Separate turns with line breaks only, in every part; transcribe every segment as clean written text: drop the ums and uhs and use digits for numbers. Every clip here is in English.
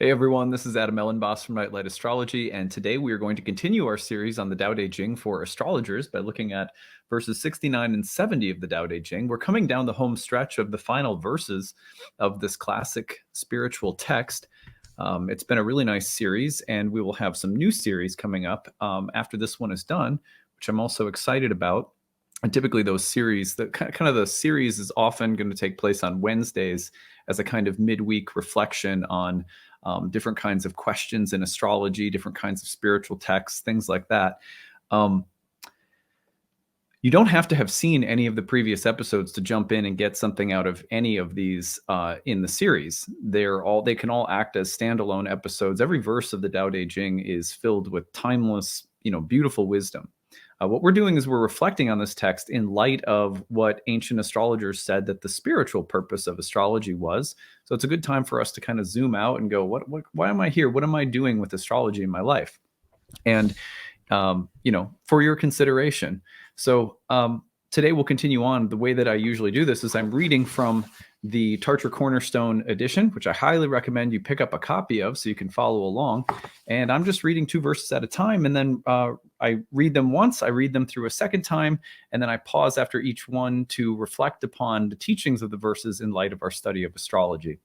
Hey everyone, this is Elenbaas from Nightlight Astrology, and today we are going to continue our series on the Tao Te Ching for astrologers by looking at verses 69 and 70 of the Tao Te Ching. We're coming down the home stretch of the final verses of this classic spiritual text. It's been a really nice series, and we will have some new series coming up after this one is done, which I'm also excited about. And typically those series, the series is often going to take place on Wednesdays as a kind of midweek reflection on different kinds of questions in astrology, different kinds of spiritual texts, things like that. You don't have to have seen any of the previous episodes to jump in and get something out of any of these in the series. They can all act as standalone episodes. Every verse of the Tao Te Ching is filled with timeless, beautiful wisdom. What we're doing is we're reflecting on this text in light of what ancient astrologers said that the spiritual purpose of astrology was. So it's a good time for us to kind of zoom out and go, why am I here? What am I doing with astrology in my life? And, for your consideration. So today we'll continue on. The way that I usually do this is I'm reading from the Tartra Cornerstone edition, which I highly recommend you pick up a copy of so you can follow along. And I'm just reading 2 verses at a time. And then I read them once, I read them through a second time, and then I pause after each one to reflect upon the teachings of the verses in light of our study of astrology.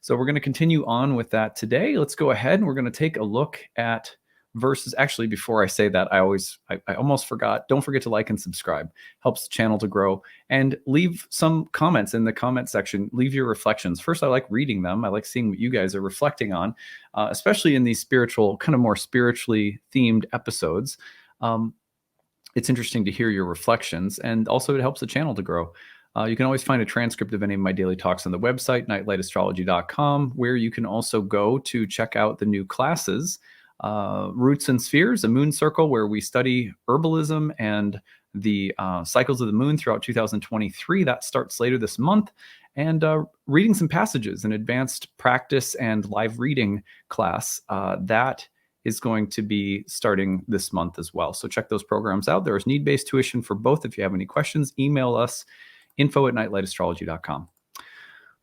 So we're going to continue on with that today. Let's go ahead and we're going to take a look at verses. Actually, before I say that, I almost forgot. Don't forget to like and subscribe. Helps the channel to grow. And leave some comments in the comment section. Leave your reflections. First, I like reading them. I like seeing what you guys are reflecting on, especially in these spiritual, kind of more spiritually themed episodes. It's interesting to hear your reflections, and also it helps the channel to grow. You can always find a transcript of any of my daily talks on the website, nightlightastrology.com, where you can also go to check out the new classes. Roots and Spheres, a moon circle where we study herbalism and the cycles of the moon throughout 2023. That starts later this month. And reading some passages, an advanced practice and live reading class that is going to be starting this month as well. So check those programs out. There is need-based tuition for both. If you have any questions, email us, info@nightlightastrology.com.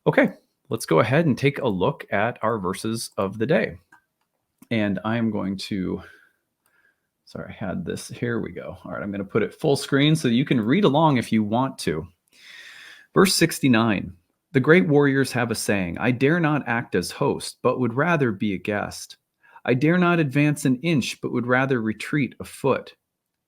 Okay, let's go ahead and take a look at our verses of the day. And I'm going to, sorry, I had this, here we go. All right, I'm going to put it full screen so you can read along if you want to. Verse 69, the great warriors have a saying, I dare not act as host, but would rather be a guest. I dare not advance an inch, but would rather retreat a foot.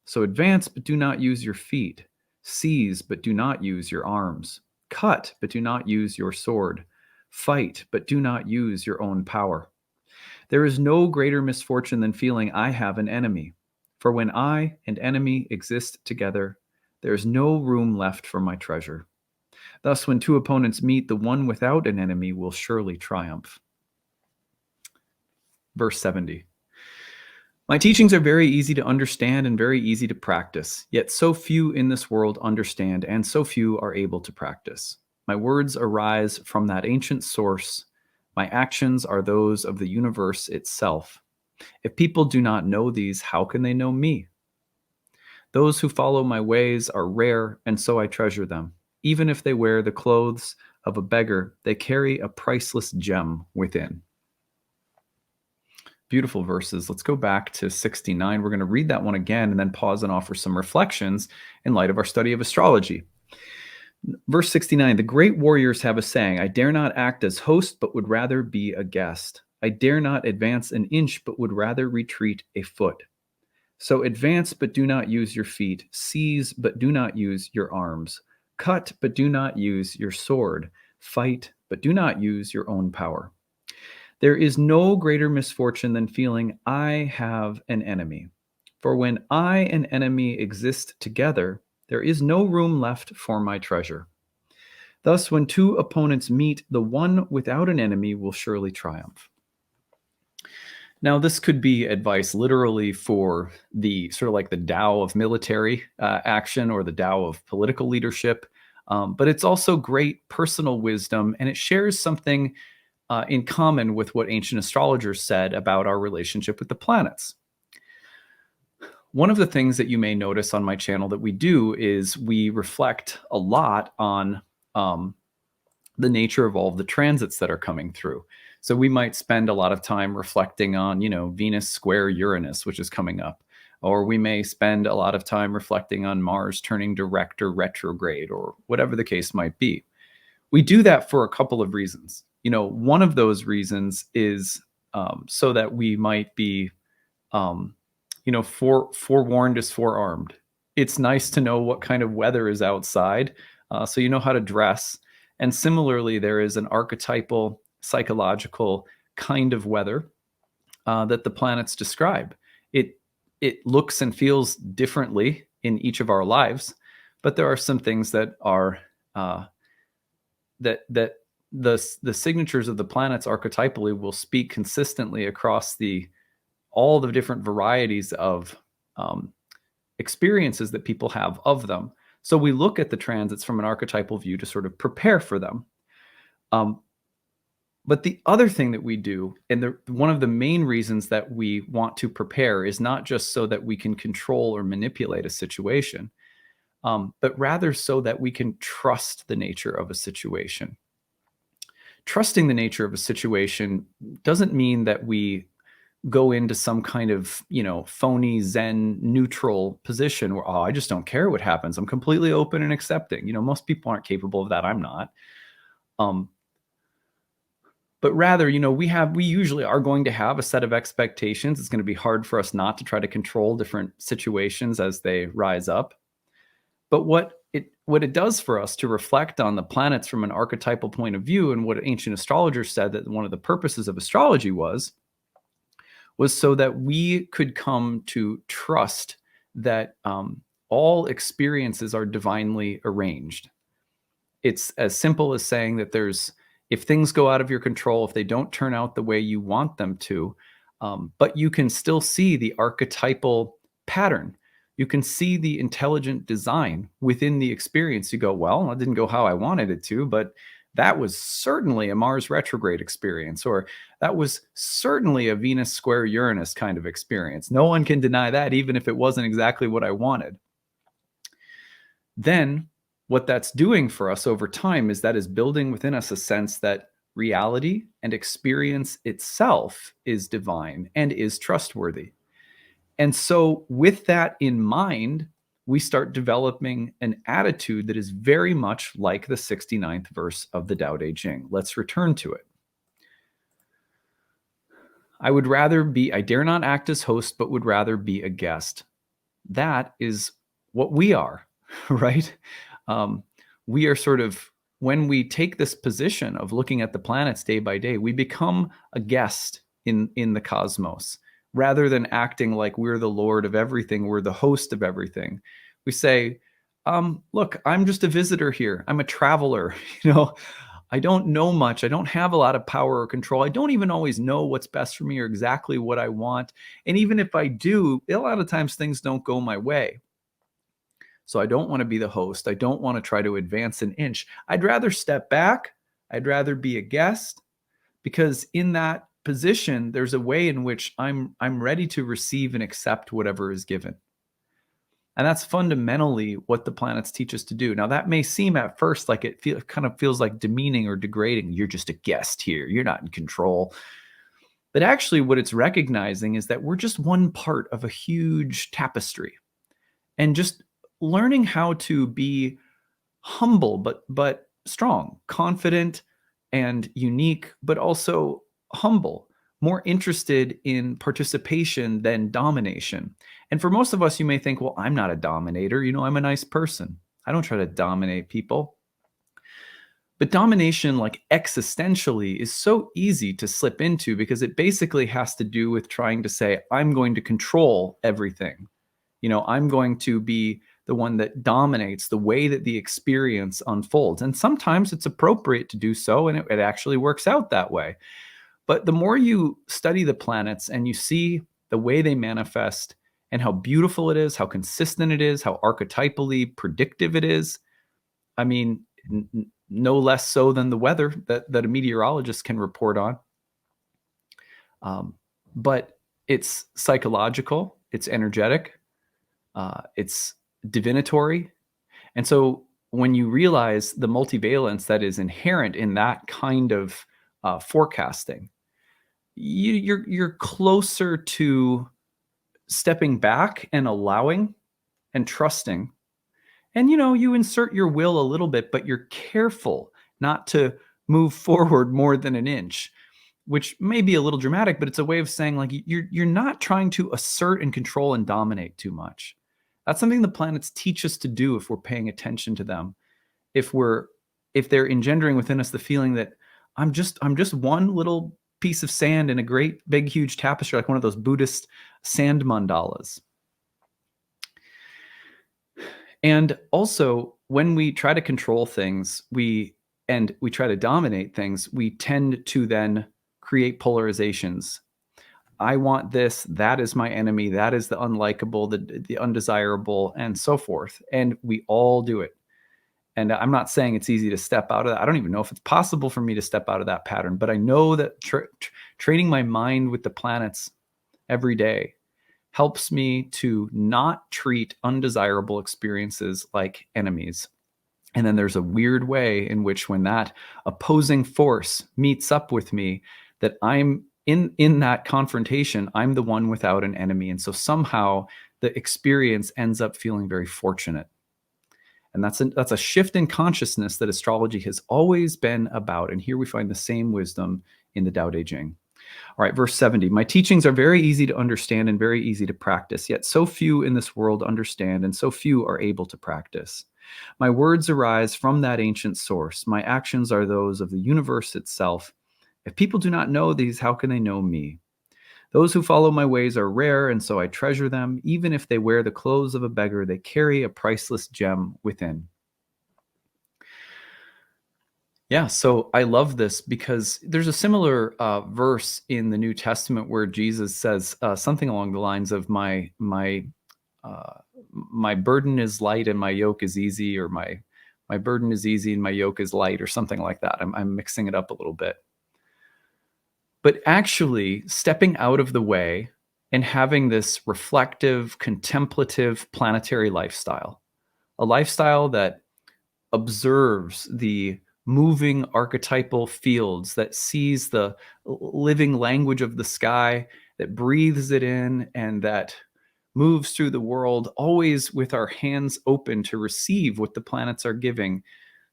So advance, but do not use your feet. Seize, but do not use your arms. Cut, but do not use your sword. Fight, but do not use your own power. There is no greater misfortune than feeling I have an enemy. For when I and enemy exist together, there is no room left for my treasure. Thus, when 2 opponents meet, the one without an enemy will surely triumph. Verse 70. My teachings are very easy to understand and very easy to practice, yet so few in this world understand and so few are able to practice. My words arise from that ancient source. My actions are those of the universe itself. If people do not know these, how can they know me? Those who follow my ways are rare, and so I treasure them. Even if they wear the clothes of a beggar, they carry a priceless gem within. Beautiful verses. Let's go back to 69. We're going to read that one again and then pause and offer some reflections in light of our study of astrology. Verse 69, the great warriors have a saying, I dare not act as host, but would rather be a guest. I dare not advance an inch, but would rather retreat a foot. So advance, but do not use your feet. Seize, but do not use your arms. Cut, but do not use your sword. Fight, but do not use your own power. There is no greater misfortune than feeling I have an enemy. For when I and enemy exist together, there is no room left for my treasure. Thus, when 2 opponents meet, the one without an enemy will surely triumph. Now, this could be advice literally for the sort of like the Tao of military action or the Tao of political leadership, but it's also great personal wisdom, and it shares something in common with what ancient astrologers said about our relationship with the planets. One of the things that you may notice on my channel that we do is we reflect a lot on the nature of all of the transits that are coming through. So we might spend a lot of time reflecting on, Venus square Uranus, which is coming up. Or we may spend a lot of time reflecting on Mars turning direct or retrograde, or whatever the case might be. We do that for a couple of reasons. One of those reasons is so that we might be, forewarned is forearmed. It's nice to know what kind of weather is outside, so you know how to dress. And similarly, there is an archetypal, psychological kind of weather that the planets describe. It looks and feels differently in each of our lives, but there are some things that are that the signatures of the planets archetypally will speak consistently across all the different varieties of experiences that people have of them. So we look at the transits from an archetypal view to sort of prepare for them. But the other thing that we do, and one of the main reasons that we want to prepare, is not just so that we can control or manipulate a situation, but rather so that we can trust the nature of a situation. Trusting the nature of a situation doesn't mean that we go into some kind of, phony Zen neutral position where, I just don't care what happens. I'm completely open and accepting. Most people aren't capable of that. I'm not. But rather, we usually are going to have a set of expectations. It's going to be hard for us not to try to control different situations as they rise up. But what it does for us to reflect on the planets from an archetypal point of view, and what ancient astrologers said that one of the purposes of astrology was so that we could come to trust that all experiences are divinely arranged. It's as simple as saying that if things go out of your control, if they don't turn out the way you want them to, but you can still see the archetypal pattern. You can see the intelligent design within the experience. You go, well, it didn't go how I wanted it to, but that was certainly a Mars retrograde experience, or that was certainly a Venus square Uranus kind of experience. No one can deny that, even if it wasn't exactly what I wanted. Then what that's doing for us over time is that is building within us a sense that reality and experience itself is divine and is trustworthy. And so with that in mind, we start developing an attitude that is very much like the 69th verse of the Tao Te Ching. Let's return to it. I dare not act as host, but would rather be a guest. That is what we are, right? We are sort of, when we take this position of looking at the planets day by day, we become a guest in the cosmos. Rather than acting like we're the Lord of everything, we're the host of everything. We say, look, I'm just a visitor here. I'm a traveler. I don't know much. I don't have a lot of power or control. I don't even always know what's best for me or exactly what I want. And even if I do, a lot of times things don't go my way. So I don't want to be the host. I don't want to try to advance an inch. I'd rather step back. I'd rather be a guest, because in that position, there's a way in which I'm ready to receive and accept whatever is given. And that's fundamentally what the planets teach us to do. Now, that may seem at first like it kind of feels like demeaning or degrading. You're just a guest here. You're not in control. But actually, what it's recognizing is that we're just one part of a huge tapestry. And just learning how to be humble, but strong, confident, and unique, but also humble, more interested in participation than domination. And for most of us, you may think, well, I'm not a dominator. I'm a nice person. I don't try to dominate people. But domination, like existentially, is so easy to slip into, because it basically has to do with trying to say, I'm going to control everything. I'm going to be the one that dominates the way that the experience unfolds. And sometimes it's appropriate to do so, and it actually works out that way. But the more you study the planets and you see the way they manifest and how beautiful it is, how consistent it is, how archetypally predictive it is, I mean, no less so than the weather that a meteorologist can report on. But it's psychological, it's energetic, it's divinatory. And so when you realize the multivalence that is inherent in that kind of forecasting. You're closer to stepping back and allowing and trusting. And you insert your will a little bit, but you're careful not to move forward more than an inch, which may be a little dramatic, but it's a way of saying, like, you're not trying to assert and control and dominate too much. That's something the planets teach us to do if we're paying attention to them. If they're engendering within us the feeling that I'm just one little piece of sand in a great big huge tapestry, like one of those Buddhist sand mandalas. And also, when we try to control things, we try to dominate things, we tend to then create polarizations. I want this, that is my enemy, that is the unlikable, the undesirable, and so forth. And we all do it. And I'm not saying it's easy to step out of that. I don't even know if it's possible for me to step out of that pattern, but I know that training my mind with the planets every day helps me to not treat undesirable experiences like enemies. And then there's a weird way in which, when that opposing force meets up with me, that I'm in that confrontation, I'm the one without an enemy. And so somehow the experience ends up feeling very fortunate. And that's a shift in consciousness that astrology has always been about. And here we find the same wisdom in the Tao Te Ching. All right, verse 70. My teachings are very easy to understand and very easy to practice, yet so few in this world understand and so few are able to practice. My words arise from that ancient source. My actions are those of the universe itself. If people do not know these, how can they know me? Those who follow my ways are rare, and so I treasure them. Even if they wear the clothes of a beggar, they carry a priceless gem within. Yeah, so I love this because there's a similar verse in the New Testament where Jesus says something along the lines of my burden is light and my yoke is easy, or my burden is easy and my yoke is light, or something like that. I'm mixing it up a little bit. But actually stepping out of the way and having this reflective, contemplative, planetary lifestyle, a lifestyle that observes the moving archetypal fields, that sees the living language of the sky, that breathes it in, and that moves through the world, always with our hands open to receive what the planets are giving.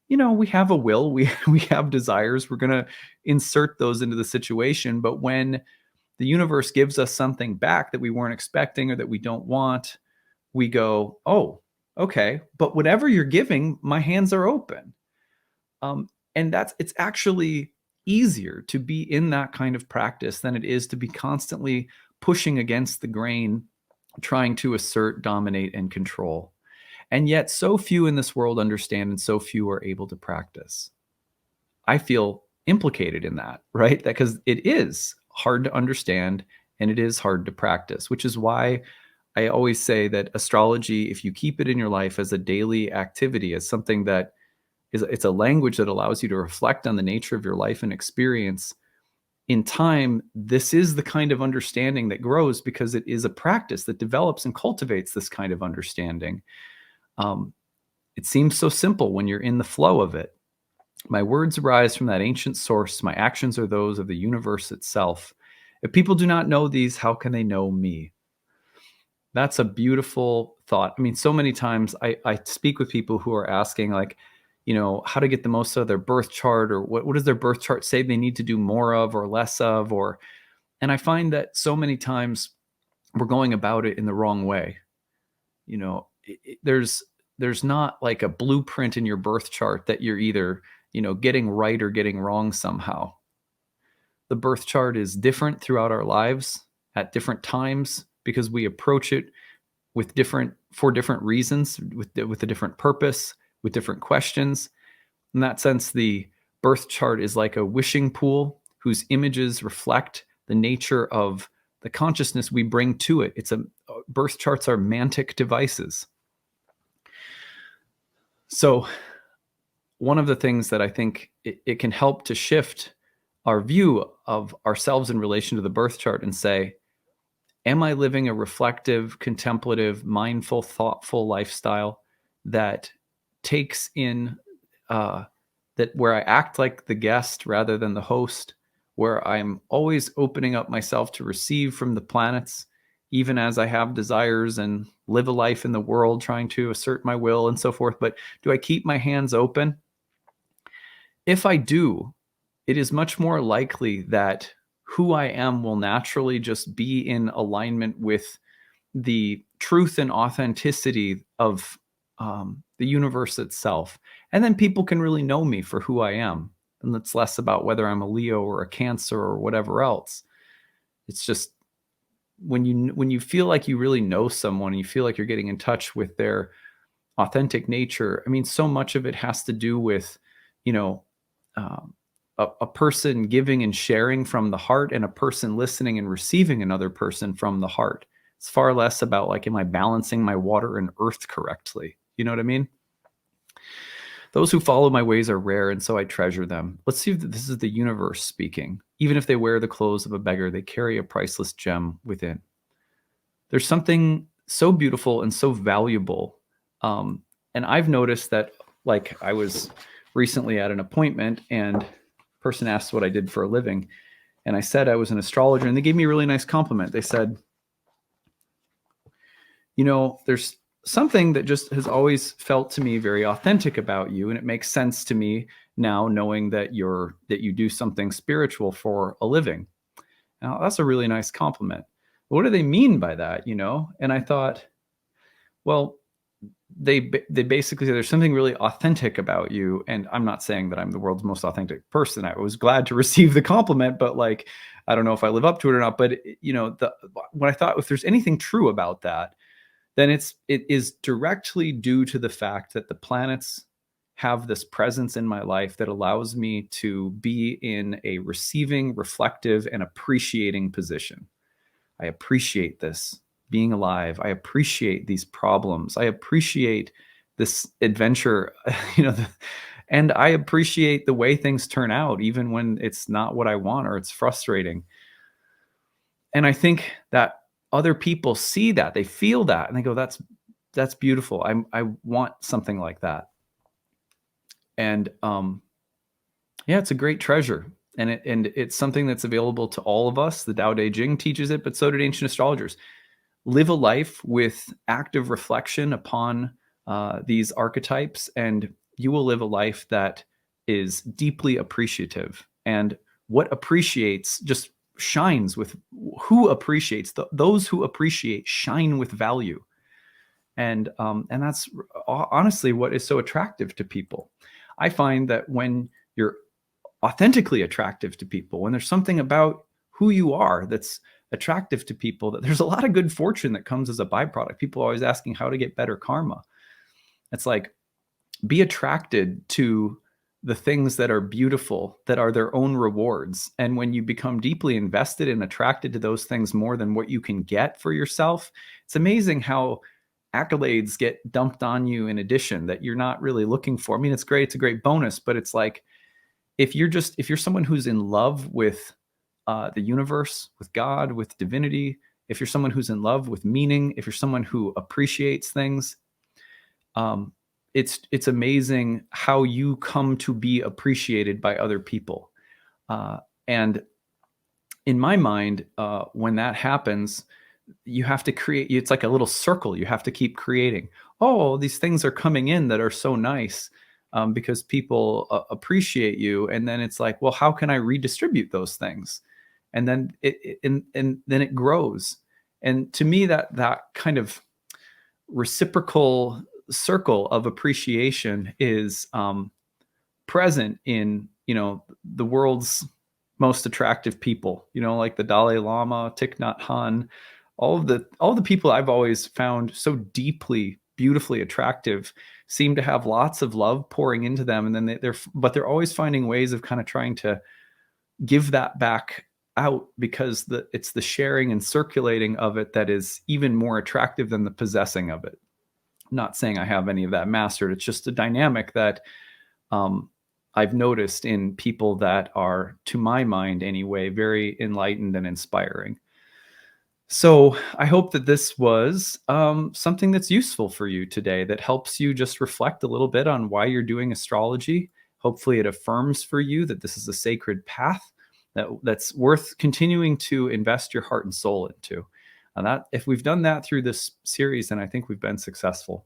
We have a will, we have desires, we're going to insert those into the situation. But when the universe gives us something back that we weren't expecting or that we don't want, we go, oh, okay, but whatever you're giving, my hands are open. And it's actually easier to be in that kind of practice than it is to be constantly pushing against the grain, trying to assert, dominate, and control. And yet so few in this world understand and so few are able to practice. I feel implicated in that, right? Because it is hard to understand and it is hard to practice, which is why I always say that astrology, if you keep it in your life as a daily activity, as something that it's a language that allows you to reflect on the nature of your life and experience, in time, this is the kind of understanding that grows because it is a practice that develops and cultivates this kind of understanding. It seems so simple when you're in the flow of it. My words arise from that ancient source. My actions are those of the universe itself. If people do not know these, how can they know me? That's a beautiful thought. I mean, so many times I speak with people who are asking, like, how to get the most out of their birth chart, or what does their birth chart say they need to do more of or less of, and I find that so many times we're going about it in the wrong way. There's not like a blueprint in your birth chart that you're either, getting right or getting wrong somehow. The birth chart is different throughout our lives at different times because we approach it for different reasons, with a different purpose, with different questions. In that sense, the birth chart is like a wishing pool whose images reflect the nature of the consciousness we bring to it. Birth charts are mantic devices. So one of the things that I think it can help to shift our view of ourselves in relation to the birth chart and say, am I living a reflective, contemplative, mindful, thoughtful lifestyle that takes in that where I act like the guest rather than the host, where I'm always opening up myself to receive from the planets, even as I have desires and live a life in the world, trying to assert my will and so forth. But do I keep my hands open? If I do, it is much more likely that who I am will naturally just be in alignment with the truth and authenticity of the universe itself. And then people can really know me for who I am. And it's less about whether I'm a Leo or a Cancer or whatever else. It's just when you feel like you really know someone, you feel like you're getting in touch with their authentic nature. I mean, so much of it has to do with, you know, um, a person giving and sharing from the heart, and a person listening and receiving another person from the heart. It's far less about like, am I balancing my water and earth correctly? You know what I mean? Those who follow my ways are rare, and so I treasure them. Let's see if this is the universe speaking. Even if they wear the clothes of a beggar, they carry a priceless gem within. There's something so beautiful and so valuable. And I've noticed that, like, I was recently at an appointment and a person asked what I did for a living. And I said I was an astrologer, and they gave me a really nice compliment. They said, there's something that just has always felt to me very authentic about you, and it makes sense to me now, knowing that you do something spiritual for a living. Now, that's a really nice compliment. What do they mean by that? And I thought, well, they basically say there's something really authentic about you. And I'm not saying that I'm the world's most authentic person. I was glad to receive the compliment, but like, I don't know if I live up to it or not. But when I thought, if there's anything true about that, then it is directly due to the fact that the planets have this presence in my life that allows me to be in a receiving, reflective, and appreciating position. I appreciate this being alive. I appreciate these problems. I appreciate this adventure, and I appreciate the way things turn out, even when it's not what I want or it's frustrating. And I think that other people see that, they feel that, and they go, that's beautiful. I want something like that. And yeah, it's a great treasure. And it's something that's available to all of us. The Tao Te Ching teaches it, but so did ancient astrologers. Live a life with active reflection upon these archetypes, and you will live a life that is deeply appreciative. And what appreciates just shines with who appreciates. Those who appreciate shine with value. And that's honestly what is so attractive to people. I find that when you're authentically attractive to people, when there's something about who you are that's attractive to people, that there's a lot of good fortune that comes as a byproduct. People are always asking how to get better karma. It's like, be attracted to the things that are beautiful, that are their own rewards. And when you become deeply invested and attracted to those things more than what you can get for yourself, it's amazing how accolades get dumped on you in addition that you're not really looking for. I mean, it's great. It's a great bonus, but it's like, if you're someone who's in love with the universe, with God, with divinity, if you're someone who's in love with meaning, if you're someone who appreciates things, it's amazing how you come to be appreciated by other people. And in my mind, when that happens, you have to create, it's like a little circle. You have to keep creating. Oh, these things are coming in that are so nice. Because people appreciate you, and then it's like, well, how can I redistribute those things? And then then it grows. And to me, that kind of reciprocal circle of appreciation is present in the world's most attractive people. Like the Dalai Lama, Thich Nhat Hanh, all the people I've always found so deeply, beautifully attractive seem to have lots of love pouring into them, and then they're always finding ways of kind of trying to give that back out, because it's the sharing and circulating of it that is even more attractive than the possessing of it. I'm not saying I have any of that mastered. It's just a dynamic that I've noticed in people that are, to my mind anyway, very enlightened and inspiring. So I hope that this was something that's useful for you today, that helps you just reflect a little bit on why you're doing astrology. Hopefully it affirms for you that this is a sacred path, that's worth continuing to invest your heart and soul into. And that, if we've done that through this series, then I think we've been successful.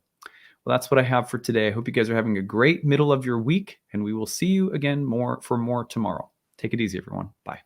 Well, that's what I have for today. I hope you guys are having a great middle of your week, and we will see you again more tomorrow. Take it easy, everyone. Bye.